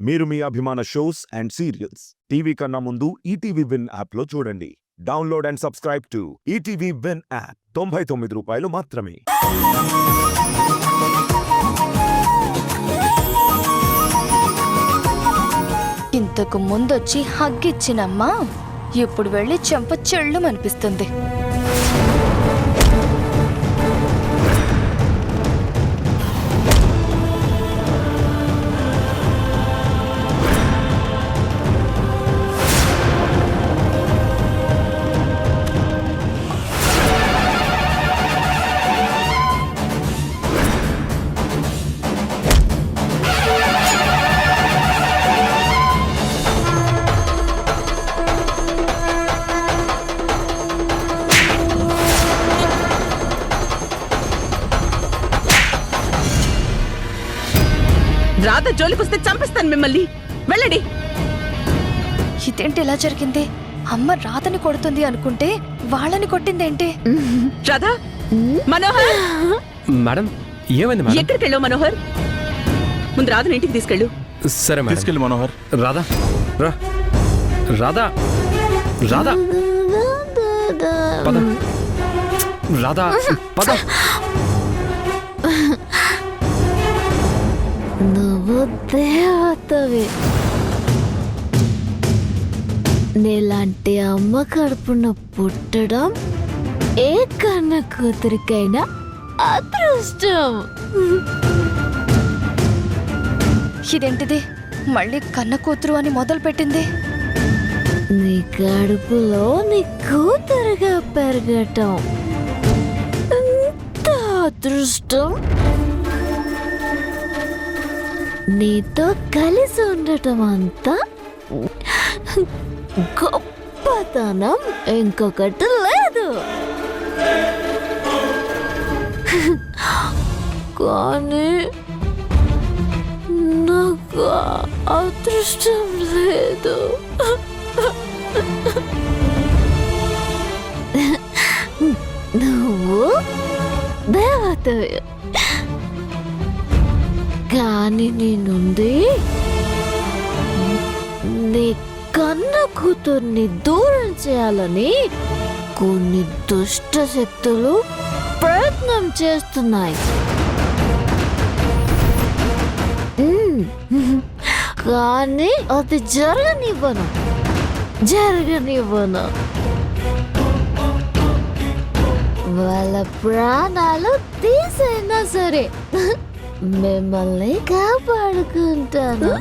మీరు మీ అభిమాన shows and serials TV కన్నా ముందు ఈటీవీ విన్ యాప్లో చూడండి. Download and subscribe to ETV win app. 99 రూపాయలు మాత్రమే. ఇంతకు ముందొచ్చి హగ్గిచ్చినమ్మా ఇప్పుడు వెళ్ళి చెంప చెళ్ళుమనిపిస్తుంది. రాధ జోలికొస్తే చంపేస్తాను మిమ్మల్ని. వెళ్ళండి. ఇదేంటి ఇలా జరిగింది? అమ్మ రాధని కొడుతుంది అనుకుంటే వాళ్ళని కొట్టిందేంటి? రాధా, మనోహర్ మేడం ఏమైంది మేడం? ఎక్కడికి వెళ్ళావు మనోహర్? ముందు రాధని ఇంటికి తీసుకెళ్ళు. సరే మేడం. తీసుకెళ్ళి మనోహర్. రాధా రా. రాధా రాధా పద. రాధా పద. నువ్వు దేవతవి. నీలాంటి అమ్మ కడుపున పుట్టడం ఏ కన్న కూతురికైనా అదృష్టం. ఇదేంటిది? మళ్ళీ కన్న కూతురు అని మొదలు పెట్టింది. నీ కడుపులో నీ కూతురుగా పెరగటం ఎంత అదృష్టం. నీతో కలిసి ఉండటం అంతా గొప్పతనం ఇంకొకటి లేదు. కానీ నాకు అదృష్టం లేదు. నువ్వు దేవతవి, కానీ నీ నుండి నీ కన్న కూతుర్ని దూరం చేయాలని కొన్ని దుష్ట శక్తులు ప్రయత్నం చేస్తున్నాయి. కానీ అది జరగనివ్వను. వాళ్ళ ప్రాణాలు తీసైనా సరే మిమ్మల్ని కాపాడుకుంటాను.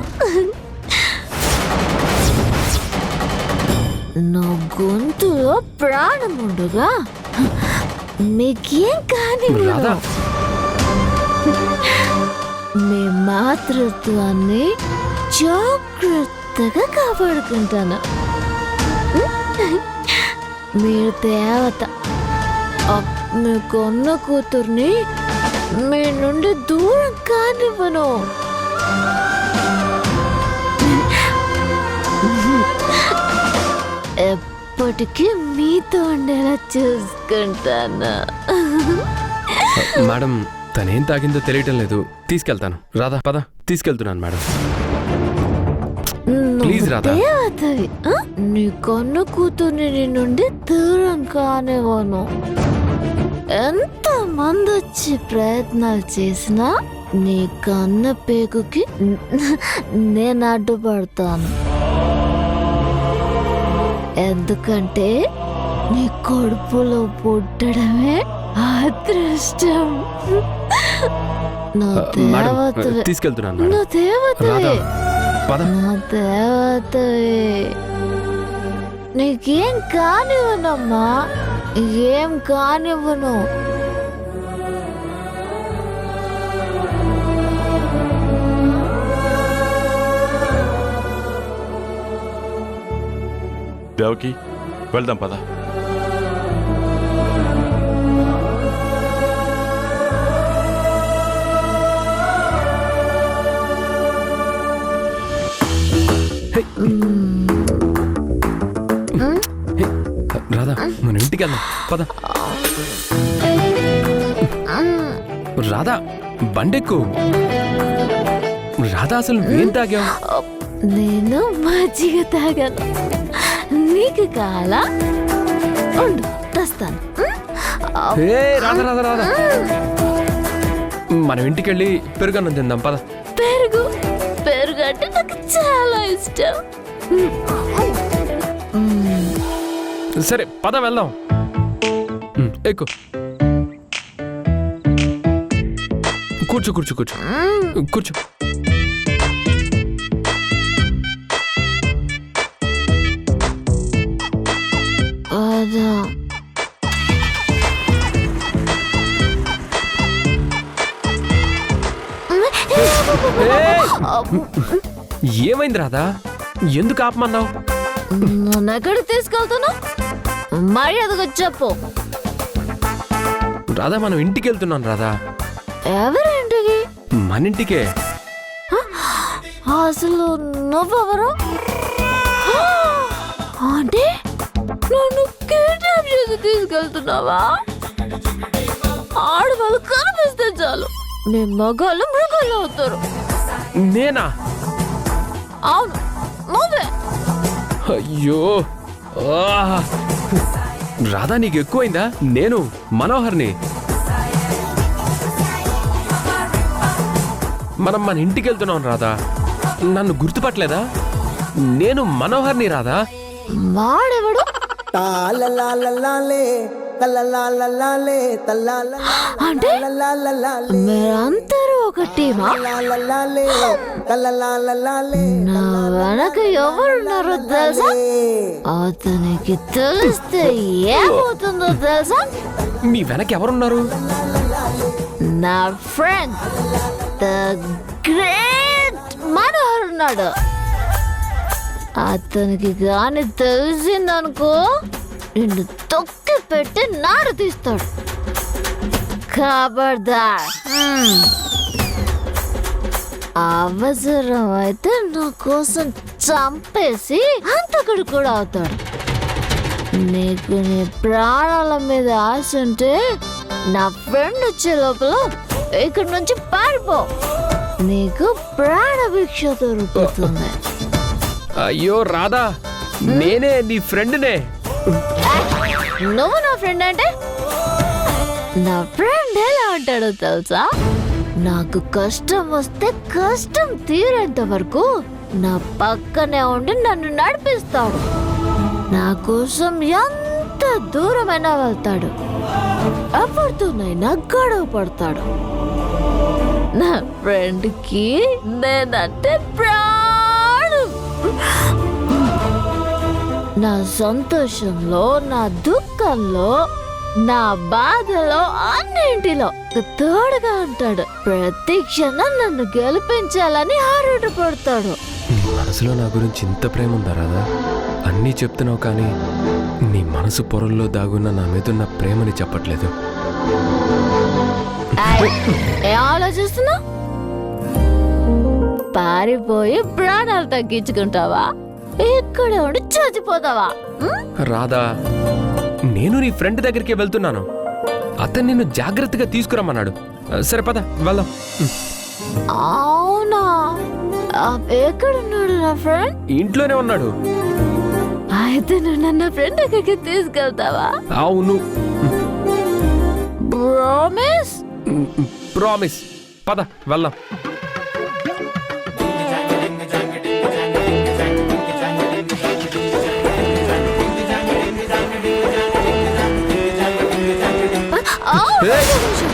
నా గొంతులో ప్రాణం ఉండగా మీకేం కానీ మీ మాతృత్వాన్ని జాగ్రత్తగా కాపాడుకుంటాను. మీరు దేవత. మీ కొన్న కూతుర్ని మీ నుండి దూరం కానివ్వను. ఎప్పటికీ మీతో ఉండేలా చూసుకుంటాను. మేడం తనేం తాగిందో తెలియటం లేదు. తీసుకెళ్తాను. రాధా పద. తీసుకెళ్తున్నాను మేడం. ప్లీజ్ రాధా. దేవతవి. నీ కొన్న కూతుర్ని నీ నుండి దూరం కానివ్వను. ఎంత మంది వచ్చి ప్రయత్నాలు చేసినా నీ కన్న పేగుకి నేను అడ్డుపడతాను. ఎందుకంటే నీ కడుపులో పుట్టడమే అదృష్టం. నా దేవతవే. తీసుకెళ్తున్నాను. నా దేవతవే. నా దేవతవే. నీకేం కానివ్వనమ్మా, ఏం కానివ్వను. దేవకి వెళ్దాం పద. రాధా మన ఇంటికి వెళ్దాం పద. రాధా బండెక్కు. రాధా అసలు ఏం తాగావు? నేను మజ్జిగ తాగాను. నీకు కావాలా? ఉండు, తెస్తాను. ఏ రాధా రాధా రాధా, మనం ఇంటికెళ్ళి పెరుగన్నం తిందాం పద. పెరుగు పెరుగు అంటే నాకు చాలా ఇష్టం. సరే పద వెళ్దాం. ఎక్కు, కూర్చో కూర్చో కూర్చో కూర్చో. అదా ఏమైంది రాధా? ఎందుకు ఆపమన్నావు? నన్ను ఎక్కడికి తీసుకెళ్తున్నా? మర్యాదగా చెప్పు. రాధా మనం ఇంటికి వెళ్తున్నాం రాధా. ఎవరింటికి? మన ఇంటికే. అసలు నువ్వెవరు? అంటే నన్ను కిడ్నాప్ చేసి తీసుకెళ్తున్నావా? ఆడవాళ్ళు కనిపిస్తే చాలు నీ మగాళ్ళు మృగాలు అవుతారు. నేనా? అవును, నువ్వే. అయ్యో ఆ! రాధా నీకు ఎక్కువైందా? నేను మనోహర్ని. మనం మన ఇంటికి వెళ్తున్నాం రాధా. నన్ను గుర్తుపట్టలేదా? నేను మనోహర్ని రాధా. వాడెవడు? అంటే మీరందరూ ఒక టీమా? నా వెనక ఎవరున్నారో తెలుసా? అతనికి తెలిస్తే ఏమవుతుందో తెలుసా? మీ వెనక ఎవరున్నారు? నా ఫ్రెండ్ ద గ్రేట్ మనోహర్ ఉన్నాడు. అతనికి గాని తెలిసిందనుకో నిన్ను తొక్కి పెట్టి నాడు తీస్తాడు. ఖబర్దార్. అవసరం అయితే నా కోసం చంపేసి అంతకుడు కూడా అవుతాడు. నీకు నీ ప్రాణాల మీద ఆశ ఉంటే నా ఫ్రెండ్ వచ్చే లోపల ఇక్కడి నుంచి పారిపో. నీకు ప్రాణభిక్ష దొరుకుతుంది. అయ్యో రాధా, నేనే నీ ఫ్రెండ్నే. నువ్వు నా ఫ్రెండ్ అంటే? నా ఫ్రెండ్ ఎలా ఉంటాడో తెలుసా? నాకు కష్టం వస్తే కష్టం తీరేంత వరకు నా పక్కనే ఉండి నన్ను నడిపిస్తాడు. నా కోసం ఎంత దూరమైనా వెళ్తాడు. ఎవరితోనైనా గొడవ పడతాడు. నా ఫ్రెండ్కి నేనంటే ప్రాణం. నా సంతోషంలో, నా దుఃఖంలో, నా బాధలో, అన్నింటిలో తోడుగా ఉంటాడు. ప్రతి క్షణం నన్ను గెలిపించాలని ఆరాటపడతాడు. నీ మనసులో నా గురించి ఇంత ప్రేమ ఉందా రాధా? అన్నీ చెప్తున్నావు కానీ నీ మనసు పొరల్లో దాగున్న నా మీదున్న ప్రేమని చెప్పట్లేదు. ఏం ఆలోచిస్తున్నా? పారిపోయి ప్రాణాలు తగ్గించుకుంటావా? ఇక్కడే ఉండి చచ్చిపోతావా? రాధా, నేను నీ ఫ్రెండ్ దగ్గరికి వెళ్తున్నాను. అతను నిన్ను జాగ్రత్తగా తీసుకురమ్మన్నాడు. సరే పద వెళ్దాం. అవునా? ఎక్కడున్నాడు నా ఫ్రెండ్? ఇంట్లోనే ఉన్నాడు. అయితే నువ్వు నన్ను ఫ్రెండ్ దగ్గరికి తీసుకెళ్తావా? అవును, ప్రామిస్? ప్రామిస్. పద వెళ్దాం. ఆ, ఒక్క నిమిషం.